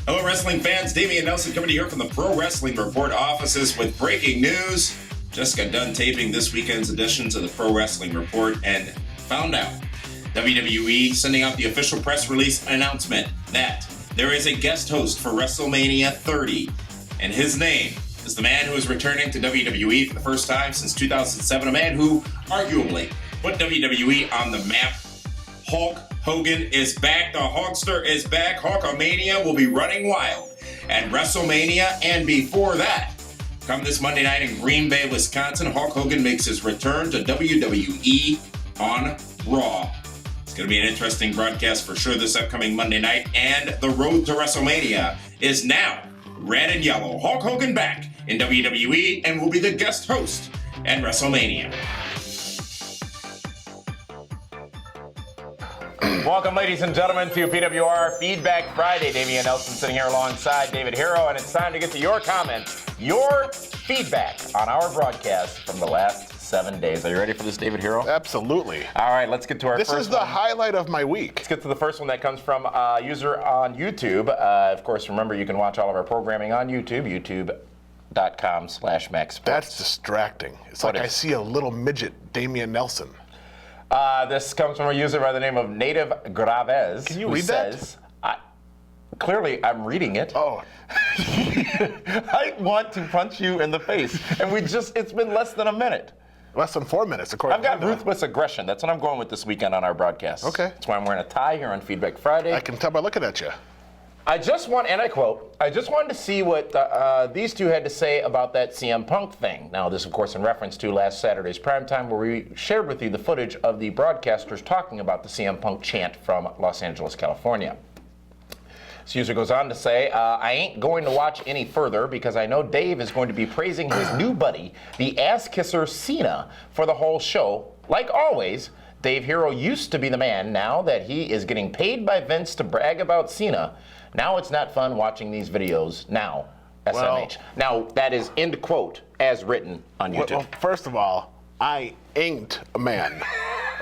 Hello, wrestling fans. Damian Nelson coming to you here from the Pro Wrestling Report offices with breaking news. Just got done taping this weekend's edition to the Pro Wrestling Report and found out WWE sending out the official press release announcement that there is a guest host for WrestleMania 30, and his name is the man who is returning to WWE for the first time since 2007, a man who arguably put WWE on the map. Hulk Hogan is back. The Hulkster is back. Hulkamania will be running wild at WrestleMania. And before that, come this Monday night in Green Bay, Wisconsin, Hulk Hogan makes his return to WWE on Raw. It's going to be an interesting broadcast for sure this upcoming Monday night. And the road to WrestleMania is now red and yellow. Hulk Hogan back in WWE and will be the guest host at WrestleMania. Welcome, ladies and gentlemen, to PWR Feedback Friday. Damian Nelson sitting here alongside David Hero, and it's time to get to your comments, your feedback on our broadcast from the last 7 days. Are you ready for this, David Hero? Absolutely. All right, let's get to our first one. This is the highlight of my week. Let's get to the first one that comes from a user on YouTube. Of course, remember, you can watch all of our programming on YouTube, youtube.com/MaxSports. That's distracting. It's like I see a little midget, Damian Nelson. This comes from a user by the name of Native Graves. Can you read that? Clearly, I'm reading it. Oh. I want to punch you in the face. And it's been less than a minute. Less than 4 minutes, according I've got ruthless aggression. That's what I'm going with this weekend on our broadcast. Okay. That's why I'm wearing a tie here on Feedback Friday. I can tell by looking at you. And I quote, I just wanted to see what these two had to say about that CM Punk thing. Now, this, of course, in reference to last Saturday's primetime, where we shared with you the footage of the broadcasters talking about the CM Punk chant from Los Angeles, California. This user goes on to say, I ain't going to watch any further because I know Dave is going to be praising his new buddy, the ass-kisser Cena, for the whole show. Like always, Dave Hero used to be the man. Now that he is getting paid by Vince to brag about Cena, now it's not fun watching these videos now, SMH. Well, now, that is end quote, as written on YouTube. Well, first of all, I ain't a man,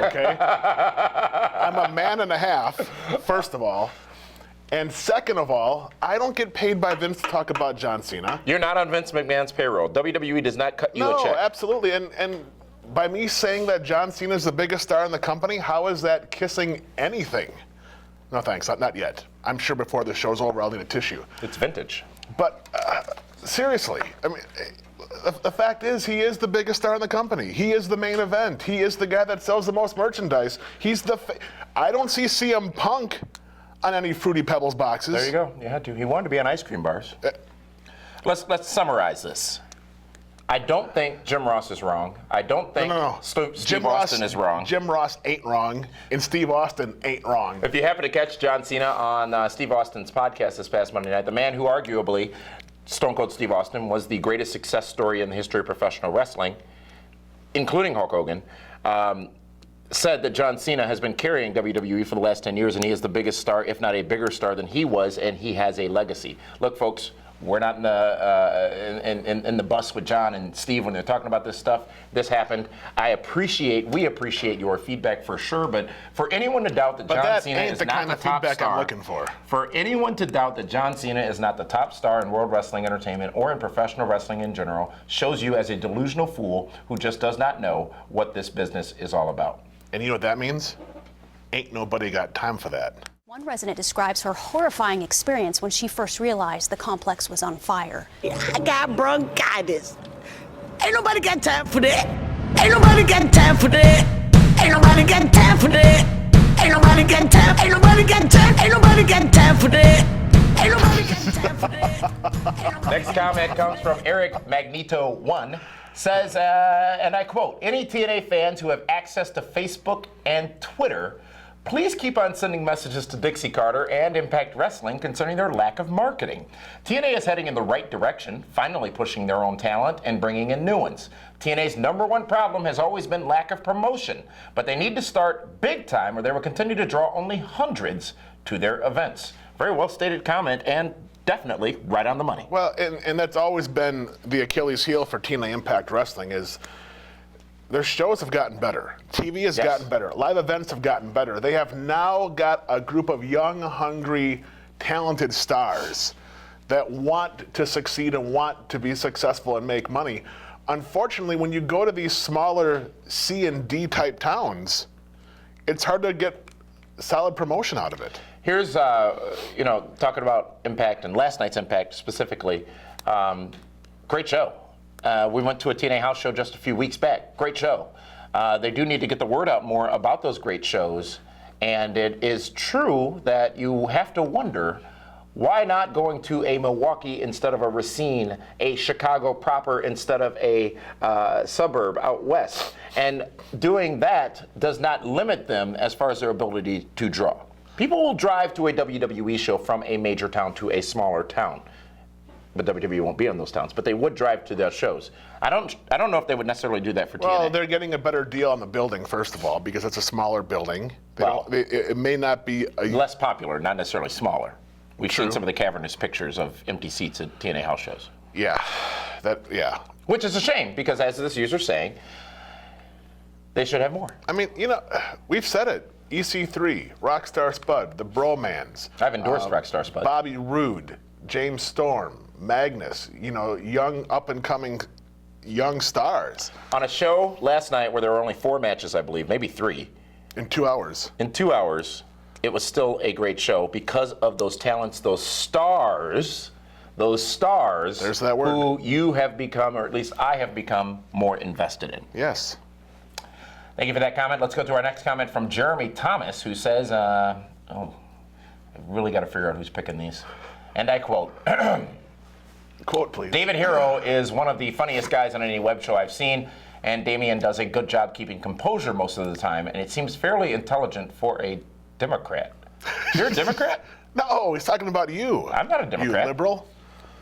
okay? I'm a man and a half, first of all. And second of all, I don't get paid by Vince to talk about John Cena. You're not on Vince McMahon's payroll. WWE does not cut you a check. No, absolutely. And by me saying that John Cena is the biggest star in the company, how is that kissing anything? No thanks, not yet. I'm sure before the show's over, I'll need a tissue. It's vintage. But seriously, I mean, the fact is, he is the biggest star in the company. He is the main event. He is the guy that sells the most merchandise. He's I don't see CM Punk on any Fruity Pebbles boxes. There you go. You had to. He wanted to be on ice cream bars. Let's summarize this. I don't think Jim Ross is wrong. I don't think Steve Austin is wrong. Jim Ross ain't wrong, and Steve Austin ain't wrong. If you happen to catch John Cena on Steve Austin's podcast this past Monday night, the man who arguably, Stone Cold Steve Austin, was the greatest success story in the history of professional wrestling, including Hulk Hogan, said that John Cena has been carrying WWE for the last 10 years, and he is the biggest star, if not a bigger star than he was, and he has a legacy. Look, folks, we're not in the bus with John and Steve when they're talking about this stuff. This happened. We appreciate your feedback for sure, but for anyone to doubt that John Cena is not the top star, I'm looking for. For anyone to doubt that John Cena is not the top star in world wrestling entertainment or in professional wrestling in general shows you as a delusional fool who just does not know what this business is all about. And you know what that means? Ain't nobody got time for that. One resident describes her horrifying experience when she first realized the complex was on fire. I got bronchitis. Ain't nobody got time for that. Ain't nobody got time for that. Ain't nobody got time for that. Ain't nobody got time. Ain't nobody got time. Ain't nobody got time for that. Ain't nobody got time for that. Next comment comes from Eric Magneto 1. Says, and I quote, any TNA fans who have access to Facebook and Twitter, please keep on sending messages to Dixie Carter and Impact Wrestling concerning their lack of marketing. TNA is heading in the right direction, finally pushing their own talent and bringing in new ones. TNA's #1 problem has always been lack of promotion, but they need to start big time or they will continue to draw only hundreds to their events. Very well stated comment and definitely right on the money. Well, and that's always been the Achilles heel for TNA Impact Wrestling is their shows have gotten better. TV has gotten better. Live events have gotten better. They have now got a group of young, hungry talented stars that want to succeed and want to be successful and make money. Unfortunately, when you go to these smaller C and D type towns, it's hard to get solid promotion out of it. Here's, talking about Impact and last night's Impact specifically. Great show. We went to a TNA house show just a few weeks back. Great show. They do need to get the word out more about those great shows. And it is true that you have to wonder, why not going to a Milwaukee instead of a Racine, a Chicago proper instead of a suburb out west? And doing that does not limit them as far as their ability to draw. People will drive to a WWE show from a major town to a smaller town. But WWE won't be in those towns. But they would drive to those shows. I don't know if they would necessarily do that for TNA. Well, they're getting a better deal on the building, first of all, because it's a smaller building. It may not be less popular, not necessarily smaller. We've seen some of the cavernous pictures of empty seats at TNA house shows. Yeah, Which is a shame, because as this user's saying, they should have more. I mean, we've said it. EC3, Rockstar Spud, the Bromans. I've endorsed Rockstar Spud. Bobby Roode, James Storm, Magnus, young up-and-coming young stars. On a show last night where there were only 4 matches, I believe, maybe 3. In 2 hours. In 2 hours, it was still a great show because of those talents, those stars. There's that word. Who you have become, or at least I have become, more invested in. Yes. Thank you for that comment. Let's go to our next comment from Jeremy Thomas, who says, I've really got to figure out who's picking these. And I quote, Quote, please. David Hero is one of the funniest guys on any web show I've seen, and Damian does a good job keeping composure most of the time, and it seems fairly intelligent for a Democrat. You're a Democrat? No, he's talking about you. I'm not a Democrat. You liberal?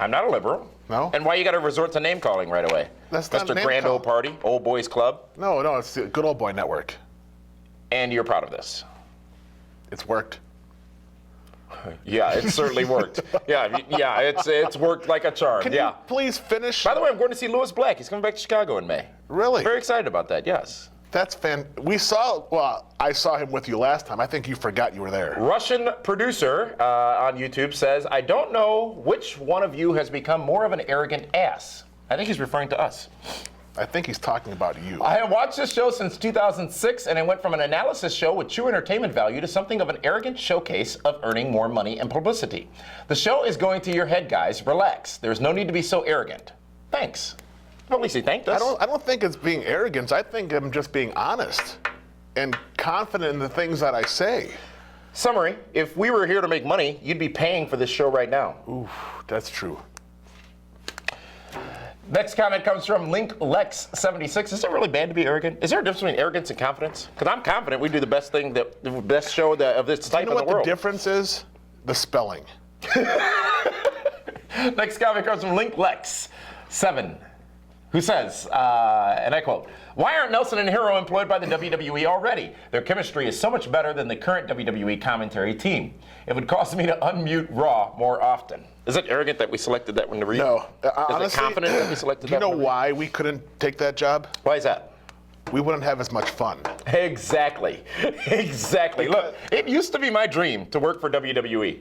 I'm not a liberal. No? And why you got to resort to name calling right away? That's not Mr. name Grand call. Old Party, Old Boys Club. No, it's the Good Old Boy Network. And you're proud of this. It's worked. Yeah, it certainly worked. Yeah, it's worked like a charm. Can you please finish? By the way, I'm going to see Lewis Black. He's coming back to Chicago in May. Really? Very excited about that, yes. That's I saw him with you last time. I think you forgot you were there. Russian producer on YouTube says, I don't know which one of you has become more of an arrogant ass. I think he's referring to us. I think he's talking about you. I have watched this show since 2006, and it went from an analysis show with true entertainment value to something of an arrogant showcase of earning more money and publicity. The show is going to your head, guys. Relax. There's no need to be so arrogant. Thanks. Well, at least he thanked us. I don't think it's being arrogance. I think I'm just being honest and confident in the things that I say. Summary, if we were here to make money, you'd be paying for this show right now. Ooh, that's true. Next comment comes from LinkLex76. Is it really bad to be arrogant? Is there a difference between arrogance and confidence? Because I'm confident we do the best thing, the best show of this type in the world. You know what the difference is? The spelling. Next comment comes from LinkLex7, who says, and I quote, why aren't Nelson and Hero employed by the WWE already? Their chemistry is so much better than the current WWE commentary team. It would cause me to unmute Raw more often. Is it arrogant that we selected that one to read? No. Is it confident that we selected that one? Do you know why we couldn't take that job? Why is that? We wouldn't have as much fun. Exactly. Look, it used to be my dream to work for WWE.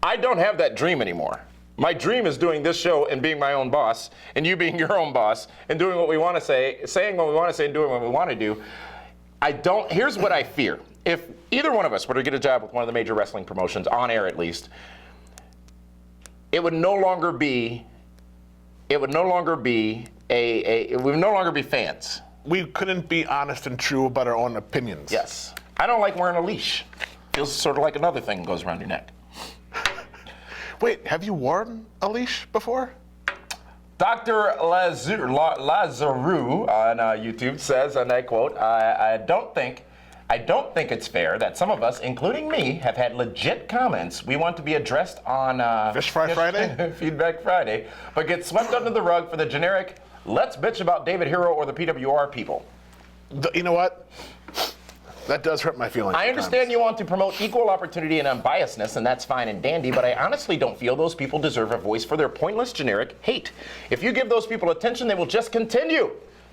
I don't have that dream anymore. My dream is doing this show and being my own boss, and you being your own boss, and doing what we want to say, saying what we want to say, and doing what we want to do. Here's what I fear. If either one of us were to get a job with one of the major wrestling promotions, on air at least, it would no longer be fans. We couldn't be honest and true about our own opinions. Yes. I don't like wearing a leash. Feels sort of like another thing goes around your neck. Wait, have you worn a leash before? Dr. Lazaru on YouTube says, and I quote, I don't think it's fair that some of us, including me, have had legit comments we want to be addressed on Fish Fry Friday? Feedback Friday, but get swept under the rug for the generic, let's bitch about David Hero or the PWR people. You know what? That does hurt my feelings. I understand you want to promote equal opportunity and unbiasedness, and that's fine and dandy, but I honestly don't feel those people deserve a voice for their pointless generic hate. If you give those people attention, they will just continue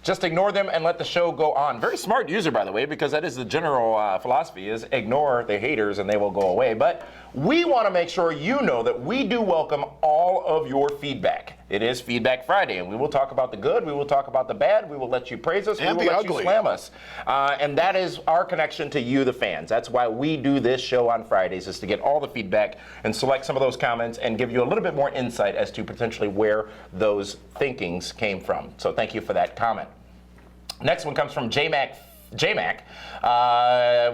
Just ignore them and let the show go on. Very smart user, by the way, because that is the general philosophy is ignore the haters and they will go away. But we want to make sure you know that we do welcome all of your feedback. It is Feedback Friday, and we will talk about the good, we will talk about the bad, we will let you praise us, and we will let ugly. you slam us. And that is our connection to you, the fans. That's why we do this show on Fridays, is to get all the feedback and select some of those comments and give you a little bit more insight as to potentially where those thinkings came from. So thank you for that comment. Next one comes from J-Mac.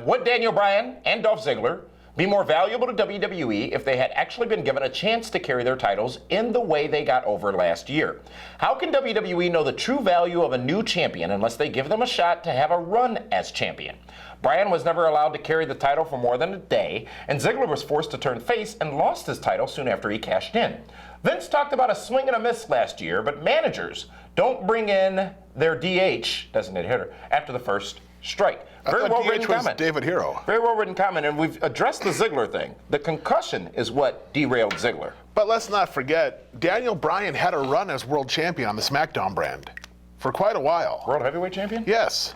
Would Daniel Bryan and Dolph Ziggler be more valuable to WWE if they had actually been given a chance to carry their titles in the way they got over last year? How can WWE know the true value of a new champion unless they give them a shot to have a run as champion? Bryan was never allowed to carry the title for more than a day, and Ziggler was forced to turn face and lost his title soon after he cashed in. Vince talked about a swing and a miss last year, but managers don't bring in their DH, designated hitter, after the first strike. Very well written comment. David Hero. Very well written comment, and we've addressed the Ziggler thing. The concussion is what derailed Ziggler. But let's not forget, Daniel Bryan had a run as world champion on the SmackDown brand for quite a while. World heavyweight champion? Yes.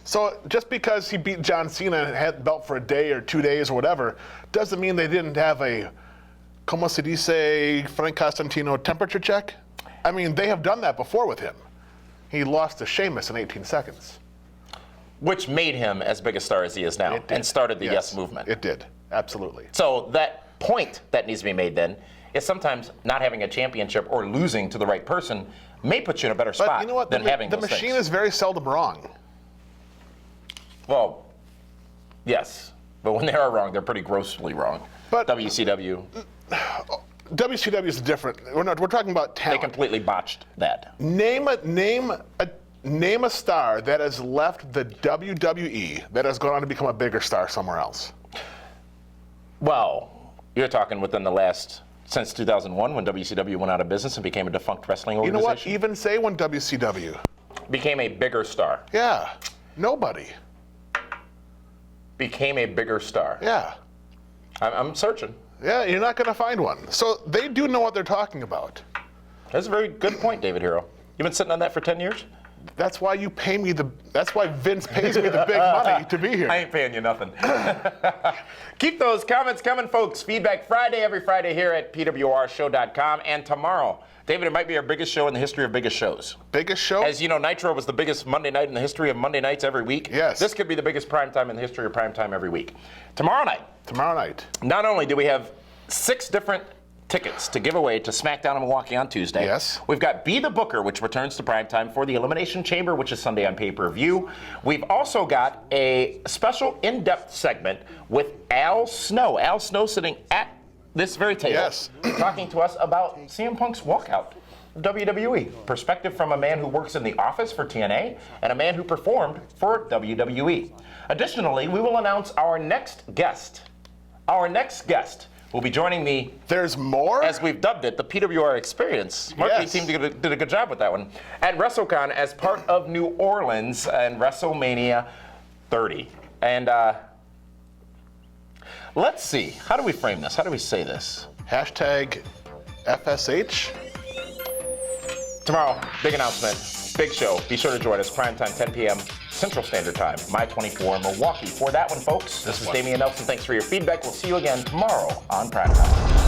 So just because he beat John Cena and had the belt for a day or 2 days or whatever, doesn't mean they didn't have a, como se dice, Frank Costantino temperature check? I mean, they have done that before with him. He lost to Sheamus in 18 seconds. Which made him as big a star as he is now and started the yes movement. It did, absolutely. So that point that needs to be made then is sometimes not having a championship or losing to the right person may put you in a better spot But you know what? than having the those machine things. is very seldom wrong. Well, yes. But when they are wrong, they're pretty grossly wrong. But WCW. WCW is different. We're talking about They talent. completely botched that. Name a star that has left the WWE that has gone on to become a bigger star somewhere else. Well, you're talking within the last, since 2001 when WCW went out of business and became a defunct wrestling You know what? organization. Even say when WCW. Became a bigger star. Yeah. Nobody. Became a bigger star. Yeah. I'm searching. Yeah, you're not going to find one. So they do know what they're talking about. That's a very good point, David Hero. You've been sitting on that for 10 years? That's why you pay me that's why Vince pays me the big money to be here. I ain't paying you nothing. Keep those comments coming, folks. Feedback Friday, every Friday here at PWRshow.com. And tomorrow, David, it might be our biggest show in the history of biggest shows. Biggest show? As you know, Nitro was the biggest Monday night in the history of Monday nights every week. Yes. This could be the biggest primetime in the history of primetime every week. Tomorrow night, not only do we have 6 different tickets to give away to SmackDown in Milwaukee on Tuesday. Yes. We've got Be the Booker, which returns to primetime for the Elimination Chamber, which is Sunday on pay-per-view. We've also got a special in-depth segment with Al Snow. Al Snow sitting at this very table. Yes. Talking to us about CM Punk's walkout. WWE. Perspective from a man who works in the office for TNA and a man who performed for WWE. Additionally, we will announce our next guest. Our next guest will be joining me. There's more? As we've dubbed it, the PWR Experience. Marketing Yes. team did a good job with that one. At WrestleCon as part of New Orleans and WrestleMania 30. And let's see. How do we frame this? How do we say this? Hashtag FSH. Tomorrow, big announcement, big show. Be sure to join us, prime time, 10 p.m. Central Standard Time, My 24 Milwaukee. For that one, folks, this is Damian Nelson. Thanks for your feedback. We'll see you again tomorrow on Prime Time.